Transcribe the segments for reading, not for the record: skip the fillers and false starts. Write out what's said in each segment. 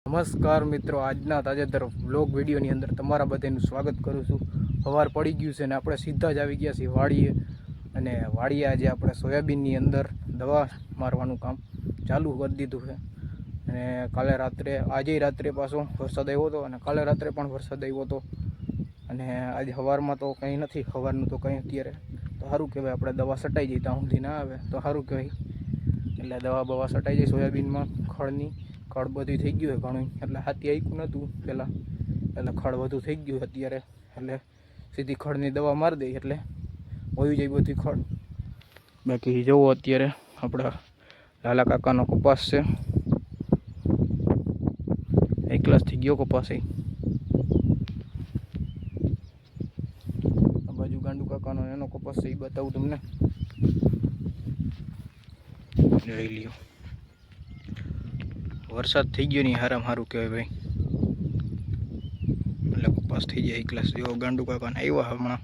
નમસ્કાર મિત્રો, આજના તાજેતર વ્લોગ વિડીયોની અંદર તમારા બધાનું સ્વાગત કરું છું। સવાર પડી ગયું છે ને આપણે સીધા જ આવી ગયા છીએ વાડીએ। અને વાડીએ આજે આપણે સોયાબીનની અંદર દવા મારવાનું કામ ચાલુ કરી દીધું છે। અને કાલે રાત્રે આજે રાત્રે પાછો વરસાદ આવ્યો હતો અને કાલે રાત્રે પણ વરસાદ આવ્યો હતો। અને આજે સવારમાં તો કંઈ નથી, સવારનું તો કંઈ અત્યારે તો સારું કહેવાય, આપણે દવા છટાઈ જઈએ ત્યાં સુધી ના આવે તો સારું કહેવાય। એટલે દવા બવા છટાઈ જાય સોયાબીનમાં ખડની ખડ બધું થઈ ગયું છે ઘણું, એટલે હાથી આઈકું નહોતું પહેલાં, એટલે ખડ બધું થઈ ગયું અત્યારે, એટલે સીધી ખડની દવા મારી દઈ એટલે હોઈ જાય બધી ખડ। બાકી જુઓ અત્યારે આપણા લાલા કાકાનો કપાસ છે, એક ક્લાસ થઈ ગયો કપાસ। આ બાજુ ગાંડુ કાકાનો એનો કપાસ છે, એ બતાવું તમને, જોઈ લ્યો। વરસાદ થઈ ગયો નહીં, હારામાં સારું કહેવાય ભાઈ, એટલે કપાસ થઈ જાય એક ક્લાસ। જો ગાંડુ કાકાને આવ્યા હમણાં,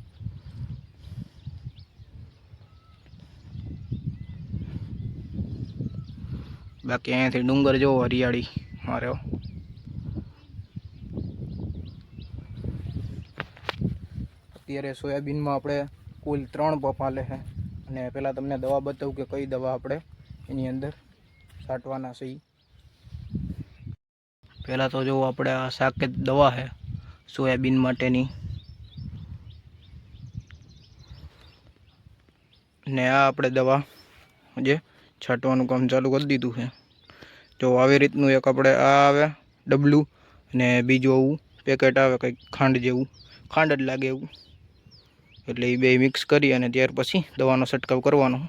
બાકી અહીંયાથી ડુંગર જોવો હરિયાળી મારે। અત્યારે સોયાબીનમાં આપણે કુલ 3 પંપ હાલે છે। અને પહેલાં તમને દવા બતાવું કે કઈ દવા આપણે એની અંદર છાંટવાના છે। પહેલાં તો જો આપણે આ સાકેત દવા છે સોયાબીન માટેની, ને આ આપણે દવા જે છાંટવાનું કામ ચાલુ કરી દીધું છે। જો આવી રીતનું એક આપણે આ આવે ડબલું, અને બીજું આવું પેકેટ આવે કંઈક ખાંડ જેવું, ખાંડ જ લાગે એવું, એટલે એ બે મિક્સ કરી અને ત્યાર પછી દવાનો છંટકાવ કરવાનો।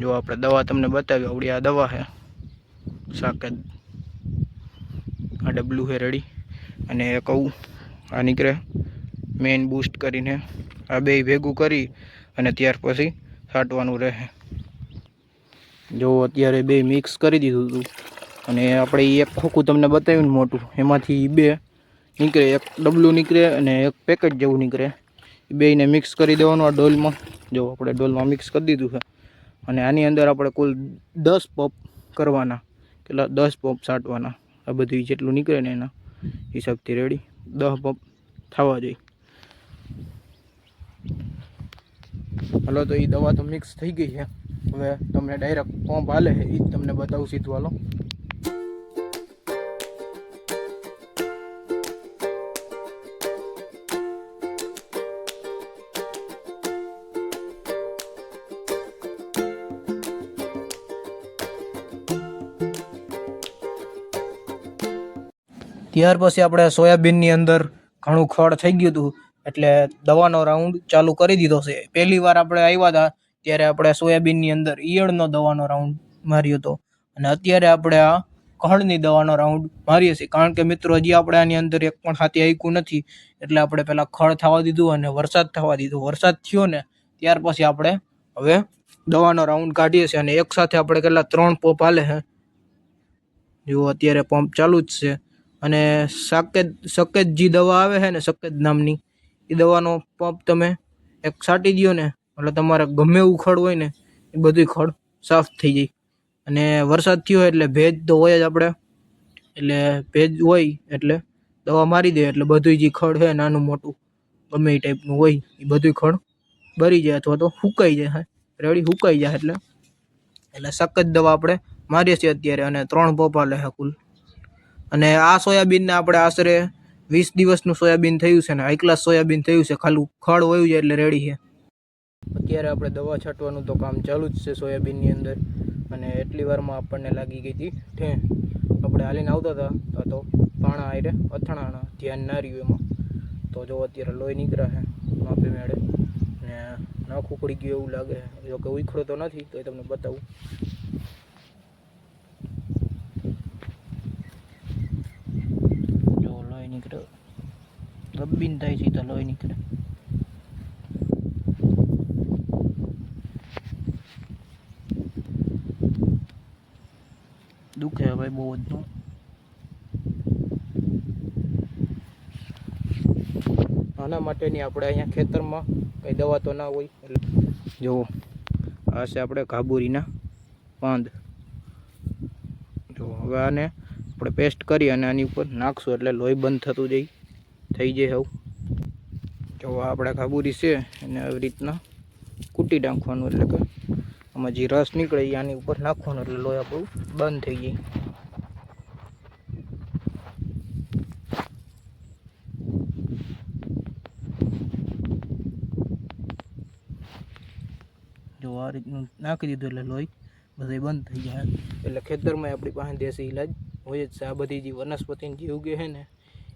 જો આપણે દવા તમને બતાવી આવડી આ દવા છે સાકેત, આ ડબલું છે રેડી, અને એક આવું આ નીકળે મેઇન બૂસ્ટ કરીને, આ બે ભેગું કરી અને ત્યાર પછી છાંટવાનું રહે। જો અત્યારે બે મિક્સ કરી દીધું હતું, અને આપણે એક ખોખું તમને બતાવ્યું ને મોટું, એમાંથી બે નીકળે, એક ડબલું નીકળે અને એક પેકેટ જેવું નીકળે, એ બેને મિક્સ કરી દેવાનું આ ડોલમાં। જો આપણે ડોલમાં મિક્સ કરી દીધું છે, અને આની અંદર આપણે કુલ 10 પંપ કરવાના, કેટલા 10 પંપ છાંટવાના, આ બધું જેટલું નીકળે ને એના હિસાબથી રેડી 10 પંપ થવા જોઈએ। હાલો તો એ દવા તો મિક્સ થઈ ગઈ છે, હવે તમને ડાયરેક્ટ પંપ હાલે છે એ જ તમને બતાવું સીધું। હાલો ત્યાર પછી આપણે સોયાબીનની અંદર ઘણું ખડ થઈ ગયું હતું, એટલે દવાનો રાઉન્ડ ચાલુ કરી દીધો છે। પહેલી વાર આપણે આવ્યા હતા ત્યારે આપણે સોયાબીનની અંદર ઈયળનો દવાનો રાઉન્ડ માર્યો હતો, અને અત્યારે આપણે આ ખડની દવાનો રાઉન્ડ મારીએ છીએ, કારણ કે મિત્રો હજી આપણે આની અંદર એક પણ હાથી આઈકું નથી, એટલે આપણે પહેલાં ખડ થવા દીધું અને વરસાદ થવા દીધો। વરસાદ થયો ને ત્યાર પછી આપણે હવે દવાનો રાઉન્ડ કાઢીએ છીએ, અને એક સાથે આપણે કેટલા 3 પંપ હાલે છે। જો અત્યારે પંપ ચાલુ જ છે, અને સકેત જે દવા આવે છે ને સકેત નામની, એ દવાનો પંપ તમે એક છાંટી દો ને એટલે તમારે ગમે એવું ખડ હોય ને એ બધું ખડ સાફ થઈ જાય। અને વરસાદ થયો એટલે ભેજ તો હોય જ આપણે, એટલે ભેજ હોય એટલે દવા મારી દે એટલે બધું જે ખડ છે નાનું મોટું ગમે એ ટાઈપનું હોય એ બધું ખડ બળી જાય અથવા તો સુકાઈ જાય, રેડી સુકાઈ જાય એટલે સકેત દવા આપણે મારીએ છીએ અત્યારે, અને 3 પંપ હાલે છે કુલ। અને આ સોયાબીનને આપણે આશરે 20 દિવસનું સોયાબીન થયું છે, ને હાઈ ક્લાસ સોયાબીન થયું છે, ખાલી ખડ વયું જાય એટલે રેડી છે। અત્યારે આપણે દવા છાંટવાનું તો કામ ચાલુ જ છે સોયાબીનની અંદર, અને એટલી વારમાં આપણને લાગી ગઈ હતી ઠેં। આપણે હાલીને આવતા હતા તો પાણા આરે અથડાણા, ધ્યાન ના રહ્યું એમાં, તો જો અત્યારે લોહી નીકળે છે માપે મેળે, ને નાક ઉખડી ગયું એવું લાગે છે। જો કે ઉખડો તો નથી, તો એ તમને બતાવું। લોહી નીકળે, રબ્બીન થાય છે તો લોહી નીકળે। દુખે ભાઈ બહુ જ। આના માટેની આપણે અહીંયા ખેતરમાં કંઈ દવા તો ના હોય, એટલે જુઓ આ છે આપણે કાબુરીના પાંદ. જો હવે આને આપણે પેસ્ટ કરી અને આની ઉપર નાખશું એટલે લોહી બંધ થતું થઈ જાય. હવે જો આપણે કાબુરી છે એને આવી રીતના કૂટી નાખવાનું, એટલે કે આમાં જે રસ નીકળે એ આની ઉપર નાખવાનું એટલે લોહી આપણું બંધ થઈ જાય. જો આ રીતનું નાખી દીધું એટલે લોહી બધું બંધ થઈ જાય. એટલે ખેતરમાં આપણી પાસે દેશી ઈલાજ હોય જ છે. આ બધી જે વનસ્પતિની જે ઉગે છે ને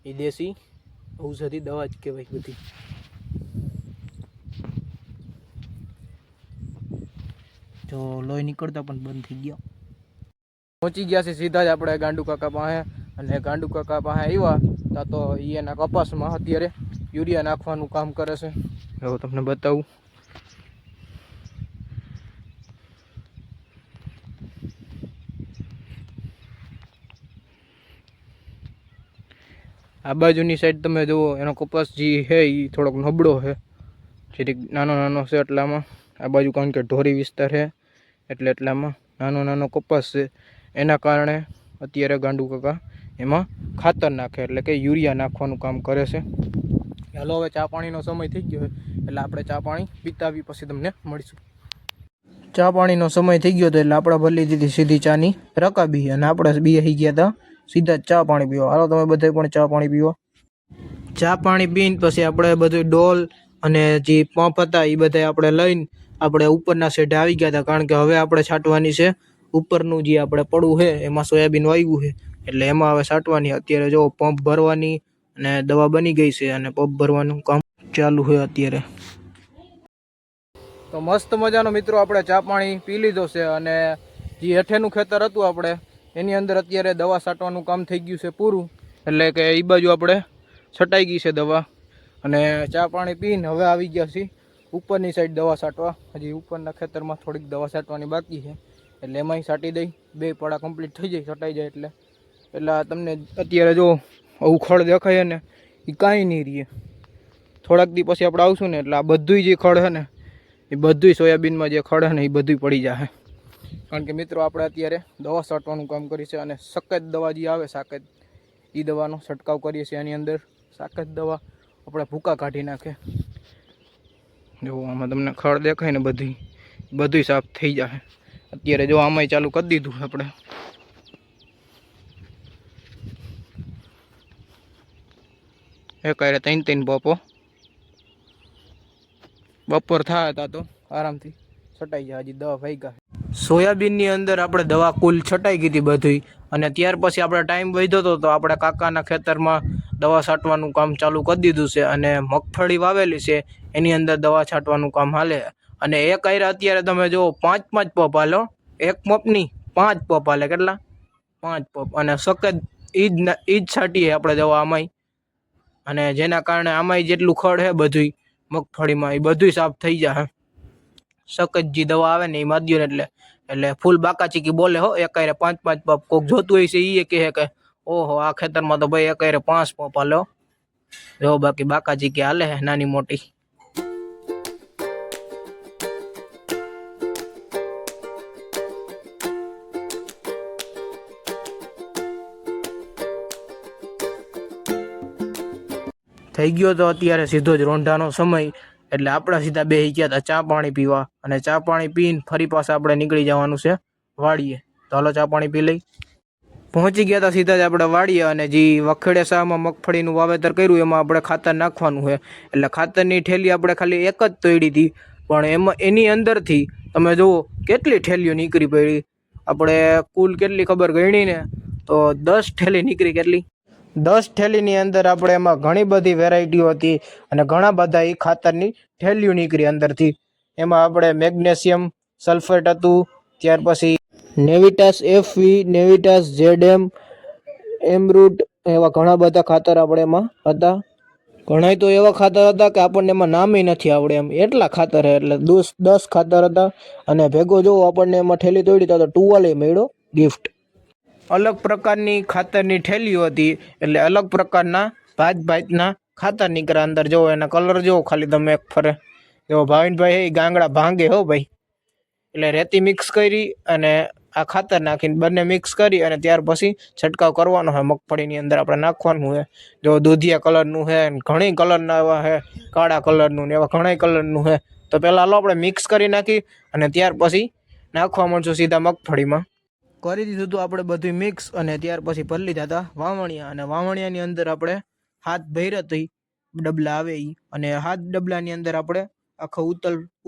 એ દેશી ઔષધિ દવા જ કહેવાય બધી. જો લોહી નીકળતા પણ બંધ થઈ ગયા. પહોંચી ગયા છે સીધા જ આપણે ગાંડુ કાકા પાસે, અને ગાંડુ કાકા પાસે આવ્યા તો એના કપાસમાં અત્યારે યુરિયા નાખવાનું કામ કરે છે. હવે તમને બતાવું. આ બાજુની સાઈડ તમે જુઓ એનો કપાસ જે છે એ થોડોક નબળો છે, જેથી નાનો છે એટલામાં. આ બાજુ કારણ કે ઢોરી વિસ્તાર છે એટલે એટલામાં નાનો કપાસ છે. એના કારણે અત્યારે ગાંડુ કાકા એમાં ખાતર નાખે એટલે કે યુરિયા નાખવાનું કામ કરે છે. હાલો હવે ચા પાણીનો સમય થઈ ગયો એટલે આપણે ચા પાણી પીતા આવી પછી તમને મળીશું. ચા પાણીનો સમય થઈ ગયો હતો એટલે આપણે ભરી દીધી સીધી ચાની રકાબી, અને આપણે બેસી ગયા હતા સીધા ચા પાણી પીવા. હાલો તમે બધા પણ ચા પાણી પીવા. ચા પાણી પીને પછી આપણે બધું ડોલ અને જે પંપ હતા એ બધા આપણે લઈને આપણે ઉપરના શેઢે આવી ગયા હતા, કારણ કે હવે આપણે છાંટવાની છે ઉપરનું જે આપણે પડવું છે એમાં સોયાબીન વાવ્યું છે એટલે એમાં હવે છાંટવાની. અત્યારે જો પંપ ભરવાની અને દવા બની ગઈ છે અને પંપ ભરવાનું કામ ચાલુ છે અત્યારે. તો મસ્ત મજાનો મિત્રો આપણે ચા પાણી પી લીધો છે, અને જે હેઠેનું ખેતર હતું આપણે એની અંદર અત્યારે દવા છાંટવાનું કામ થઈ ગયું છે પૂરું. એટલે કે એ બાજુ આપણે છટાઈ ગઈ છે દવા, અને ચા પાણી પીને હવે આવી ગયા છીએ ઉપરની સાઈડ દવા છાંટવા. હજી ઉપરના ખેતરમાં થોડીક દવા છાંટવાની બાકી છે એટલે એમાંય છાંટી દઈ. 2 પડા કમ્પ્લીટ થઈ જાય, છટાઈ જાય એટલે. એટલે તમને અત્યારે જો આવું ખડ દેખાય ને એ કાંઈ નહીં રહીએ. થોડાક દી પછી આપણે આવશું ને એટલે આ બધું જે ખડ છે ને એ બધું સોયાબીનમાં જે ખડ છે ને એ બધું પડી જશે. કારણ કે મિત્રો આપણે અત્યારે દવા છાંટવાનું કામ કરીએ છીએ, અને સખત દવા જે આવે સાકેત એ દવાનો છંટકાવ કરીએ છીએ. એની અંદર સાકેત દવા આપણે ભૂકા કાઢી નાખે. જો આમાં તમને ખડ દેખાય ને બધું સાફ થઈ જશે. અત્યારે જો આમાંય ચાલુ કરી દીધું આપણે. એકારે 3 બપોર થાય તા તો આરામથી છટાઈ જાય. હજી દવા ભાઈ ગયા. સોયાબીનની અંદર આપણે દવા કુલ છટાઈ ગઈ હતી બધી, અને ત્યાર પછી આપણે ટાઈમ વધ્યો હતો તો આપણે કાકાના ખેતરમાં દવા છાંટવાનું કામ ચાલુ કરી દીધું છે. અને મગફળી વાવેલી છે એની અંદર દવા છાંટવાનું કામ હાલે. અને એક આયરા અત્યારે તમે જો 5 પંપ હાલો, એક પંપની 5 પંપ હાલે. કેટલા? 5 પંપ. અને સખત ઈ જ છાંટીએ આપણે દવા આમાંય, અને જેના કારણે આમાંય જેટલું ખડ છે બધું મગફળીમાં એ બધું સાફ થઈ જાય. સખત જે દવા આવે ને એ માધ્યો ને એટલે ફૂલ બાકા ચીકી બોલે હો. એક આયરે 5 પંપ. કોક જોતું હોય છે એ કહે કે ઓહો આ ખેતરમાં તો ભાઈ એક આયરે 5 પંપ હાલો. જો બાકી બાકા ચીકી હાલે છે નાની મોટી. થઈ ગયો તો અત્યારે સીધો જ રોંઢાનો સમય, એટલે આપણે સીધા બેસી ગયા હતા ચા પાણી પીવા. અને ચા પાણી પીને ફરી પાછા આપણે નીકળી જવાનું છે વાડીએ. તો હાલો ચા પાણી પી લઈ. પહોંચી ગયા હતા સીધા જ આપણે વાડીએ, અને જે વખેડે શામાં મગફળીનું વાવેતર કર્યું એમાં આપણે ખાતર નાખવાનું છે. એટલે ખાતરની થેલી આપણે ખાલી એક જ તોડી હતી, પણ એમાં એની અંદરથી તમે જુઓ કેટલી થેલીઓ નીકળી પડી. આપણે કુલ કેટલી ખબર ગણીને તો 10 થેલી નીકળી. કેટલી? 10 થેલીની અંદર આપણે એમાં ઘણી બધી વેરાયટીઓ હતી, અને ઘણા બધા એ ખાતરની થેલીઓ નીકળી અંદરથી. એમાં આપણે મેગ્નેશિયમ સલ્ફેટ હતું, ત્યાર પછી નેવિટાસ FV, નેવિટાસ ZM, એમરૂટ, એવા ઘણા બધા ખાતર આપણે એમાં હતા. ઘણા તો એવા ખાતર હતા કે આપણને એમાં નામે નથી આવડે એમ, એટલા ખાતર છે. એટલે 10 ખાતર હતા, અને ભેગો જો આપણને એમાં થેલી તોડી તો ટુવાલે મળ્યો ગિફ્ટ. અલગ પ્રકારની ખાતરની થેલીઓ હતી, એટલે અલગ પ્રકારના ભાતના ખાતર નીકળ્યા અંદર. જો એના કલર જો ખાલી તમે એક ફરે. જો ભાવિનભાઈ ગાંગડા ભાંગે હો ભાઈ. એટલે રેતી મિક્સ કરી અને આ ખાતર નાખીને બંને મિક્સ કરી અને ત્યાર પછી છંટકાવ કરવાનો હોય મગફળીની અંદર આપણે નાખવાનું છે. જો દૂધિયા કલરનું છે, ઘણી કલરના એવા છે, કાળા કલરનું ને એવા ઘણા કલરનું છે. તો પહેલાં હાલો આપણે મિક્સ કરી નાખી અને ત્યાર પછી નાખવા માંડશું સીધા મગફળીમાં. કરી દીધું હતું આપણે બધું મિક્સ અને ત્યાર પછી ભરી લીધા હતા વાવણિયા. અને વાવણિયાની અંદર આપણે હાથ ભર્યા હતી, ડબલા આવે એ, અને હાથ ડબલાની અંદર આપણે આખો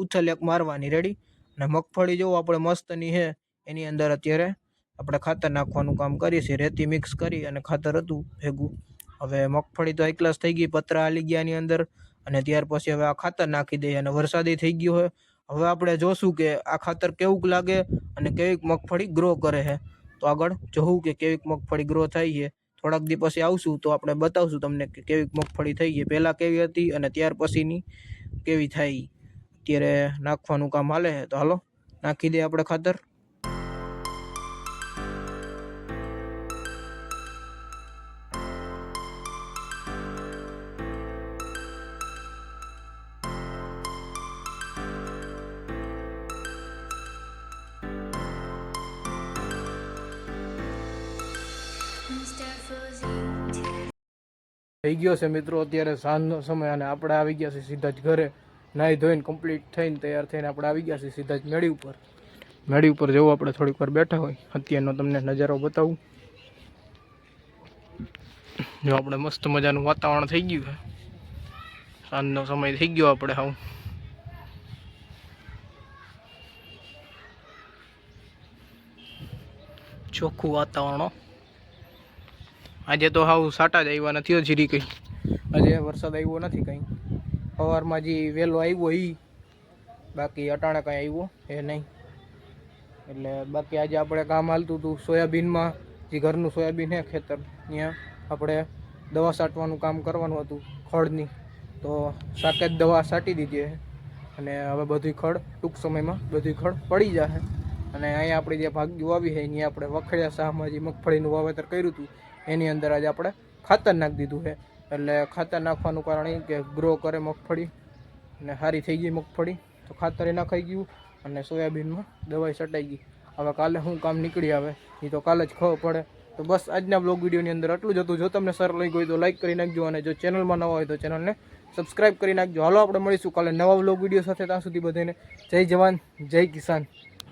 ઉથલ એક મારવાની રેડી. અને મગફળી જો આપણે મસ્તની છે એની અંદર અત્યારે આપણે ખાતર નાખવાનું કામ કરીએ છીએ. રેતી મિક્સ કરી અને ખાતર હતું ભેગું. હવે મગફળી તો એકલાસ થઈ ગઈ, પતરા હાલી ગયા એની અંદર. અને ત્યાર પછી હવે આ ખાતર નાખી દઈએ અને વરસાદી થઈ ગયો હોય. હવે આપણે જોશું કે આ ખાતર કેવું લાગે અને કેવીક મગફળી ગ્રો કરે છે. તો આગળ જોવું કે કેવીક મગફળી ગ્રો થાય છે. થોડાક દી પછી આવશું તો આપણે બતાવશું તમને કે કેવીક મગફળી થઈ છે, પહેલાં કેવી હતી અને ત્યાર પછીની કેવી થાય. અત્યારે નાખવાનું કામ હાલે છે, તો હાલો નાખી દઈએ આપણે ખાતર. થઈ ગયો છે મિત્રો અત્યારે સાંજનો સમય અને આપણે આવી ગયા છીએ સીધા જ ઘરે. નાહી ધોઈને કમ્પ્લીટ થઈને તૈયાર થઈને આપણે આવી ગયા છીએ સીધા જ મેળી ઉપર. મેળી ઉપર જવું આપણે થોડીક વાર બેઠા હોય, અત્યારનો તમને નજારો બતાવું. જો આપણે મસ્ત મજાનું વાતાવરણ થઈ ગયું છે, સાંજનો સમય થઈ ગયો આપણે હાવ. ચોખ્ખું વાતાવરણ. આજે તો હાવ સાટા જ આવ્યા નથી જીરી કંઈ. આજે વરસાદ આવ્યો નથી કંઈ. સવારમાં જે વહેલો આવ્યો એ, બાકી અટાણે કાંઈ આવ્યો એ નહીં. એટલે બાકી આજે આપણે કામ હાલતું હતું સોયાબીનમાં. જે ઘરનું સોયાબીન છે ખેતર, ત્યાં આપણે દવા છાંટવાનું કામ કરવાનું હતું ખડની. તો સાકે જ દવા છાંટી દીધી અને હવે બધી ખડ ટૂંક સમયમાં બધી ખડ પડી જશે. અને અહીંયા આપણે જે ભાગ્યું આવી છે અહીંયા આપણે વખડિયા શાહમાં જે મગફળીનું વાવેતર કર્યું હતું એની અંદર આજે આપણે ખાતર નાખી દીધું છે. એટલે ખાતર નાખવાનું કારણ એ કે ગ્રો કરે મગફળી અને સારી થઈ ગઈ મગફળી. તો ખાતરે નાખાઈ ગયું અને સોયાબીનમાં દવાઈ છટાઈ ગઈ. હવે કાલે શું કામ નીકળી આવે એ તો કાલે જ ખબર પડે. તો બસ આજના બ્લોગ વિડીયોની અંદર આટલું જ હતું. જો તમને સારું લાગ્યું હોય તો લાઈક કરી નાખજો અને જો ચેનલમાં નવા હોય તો ચેનલને સબસ્ક્રાઈબ કરી નાખજો. હાલો આપણે મળીશું કાલે નવા બ્લોગ વિડીયો સાથે. ત્યાં સુધી બધાને જય જવાન જય કિસાન.